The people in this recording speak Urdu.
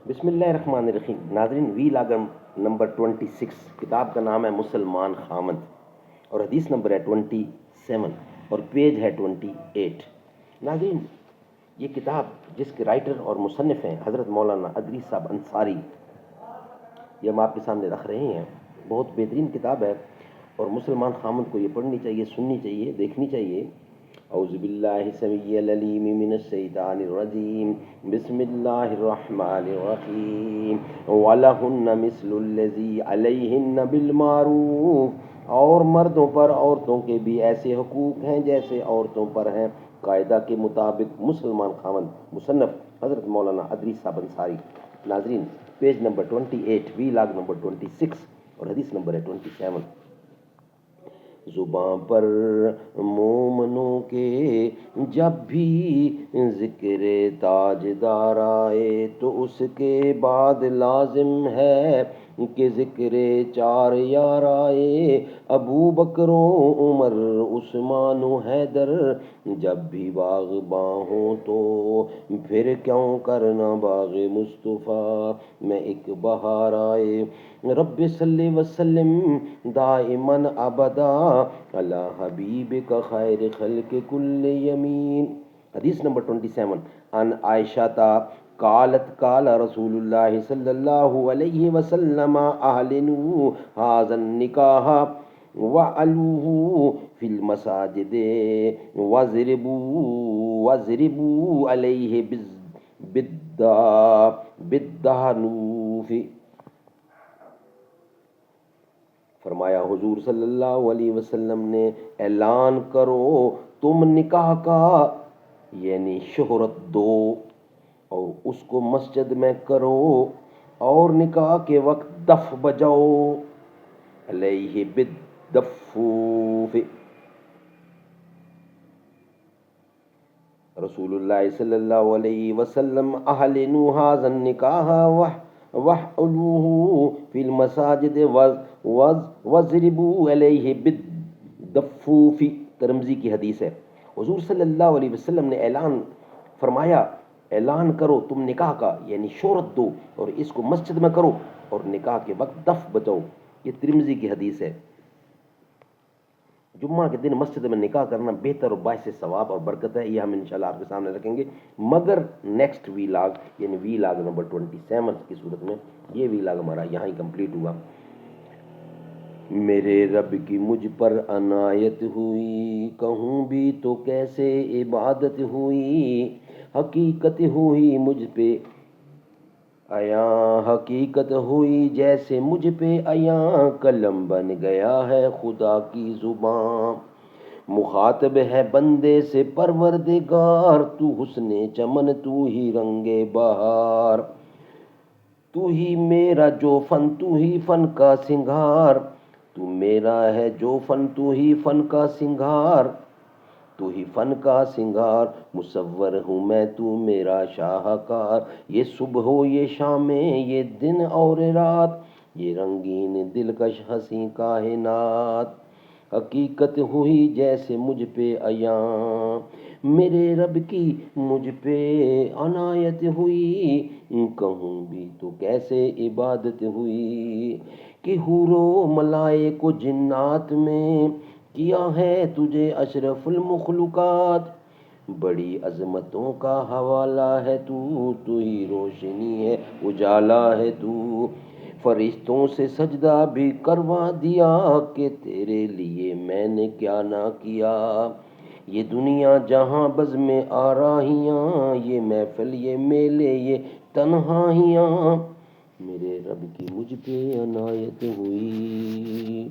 بسم اللہ الرحمن الرحیم. ناظرین، وی لاگم نمبر 26. کتاب کا نام ہے مسلمان خامند اور حدیث نمبر ہے 27 اور پیج ہے 28. ناظرین، یہ کتاب جس کے رائٹر اور مصنف ہیں حضرت مولانا ادریس صاحب انصاری، یہ ہم آپ کے سامنے رکھ رہے ہیں. بہت بہترین کتاب ہے اور مسلمان خامند کو یہ پڑھنی چاہیے، سننی چاہیے، دیکھنی چاہیے. اعوذ باللہ السمیع العلیم من الشیطان الرجیم. بسم اللہ الرحمن الرحیم. وَلَهُنَّ مِثْلُ الَّذِي عَلَيْهِنَّ بِالْمَعْرُوفِ، اور مردوں پر عورتوں کے بھی ایسے حقوق ہیں جیسے عورتوں پر ہیں قاعدہ کے مطابق. مسلمان خامند، مصنف حضرت مولانا ادریس صاحب انصاری. ناظرین، پیج نمبر 28، وی لاگ نمبر 26 اور حدیث نمبر ہے 27. زباں پر مومنوں کے جب بھی ذکر تاجدار آئے تو اس کے بعد لازم ہے کہ ذکر چار یار آئے. ابو بکر و عمر عثمان و حیدر جب بھی باغباں ہوں تو پھر کیوں کرنا باغ مصطفیٰ میں ایک بہار آئے. رب صلی وسلم دائماً ابدا علی حبیبک خیر خلق کل یمین. حدیث نمبر 27. ان عائشہ قالت قال رسول اللہ صلی اللہ علیہ وسلم اعلنوا هذا النکاح وعلوه فی المساجد واضربوا علیہ بالدہنوف. فرمایا حضور صلی اللہ علیہ وسلم نے، اعلان کرو تم نکاح کا، یعنی شہرت دو اور اس کو مسجد میں کرو اور نکاح کے وقت دف بجاؤ. علیہ بالدفوف. رسول اللہ صلی اللہ علیہ وسلم اعلنوا هذا النکاح وَحْلُوهُ فِي الْمَسَاجِدِ وَضْرِبُوا عَلَيْهِ بِالدَّفُّوفِ. ترمذی کی حدیث ہے. حضور صلی اللہ علیہ وسلم نے اعلان فرمایا، اعلان کرو تم نکاح کا، یعنی شہرت دو اور اس کو مسجد میں کرو اور نکاح کے وقت دف بجاؤ. یہ ترمذی کی حدیث ہے. جمعہ کے دن مسجد میں نکاح کرنا بہتر اور باعث ثواب اور برکت ہے. یہ ہم انشاءاللہ آپ کے سامنے رکھیں گے، مگر نیکسٹ وی لاگ یعنی وی لاگ نمبر 27 کی صورت میں. یہ وی لاگ ہمارا یہاں ہی کمپلیٹ ہوا. میرے رب کی مجھ پر عنایت ہوئی، کہوں بھی تو کیسے عبادت ہوئی. حقیقت ہوئی مجھ پہ عیاں، حقیقت ہوئی جیسے مجھ پہ عیاں. قلم بن گیا ہے خدا کی زباں، مخاطب ہے بندے سے پروردگار. تو حسن چمن، تو ہی رنگ بہار، تو ہی میرا جو فن، تو ہی فن کا سنگار. تو میرا ہے جو فن، تو ہی فن کا سنگار، تو ہی فن کا سنگار. مصور ہوں میں، تو میرا شاہکار. یہ صبح ہو یہ شام، یہ دن اور رات، یہ رنگین دلکش ہنسی کائنات. حقیقت ہوئی جیسے مجھ پہ عیاں، میرے رب کی مجھ پہ عنایت ہوئی. کہوں بھی تو کیسے عبادت ہوئی، کہ حور و ملائک و جنات میں کیا ہے تجھے اشرف المخلوقات. بڑی عظمتوں کا حوالہ ہے تو، تو ہی روشنی ہے اجالا ہے تو. فرشتوں سے سجدہ بھی کروا دیا کہ تیرے لیے میں نے کیا نہ کیا. یہ دنیا جہاں بزم آراہیاں، یہ محفل یہ میلے یہ تنہائیاں. میرے رب کی مجھ پہ عنایت ہوئی.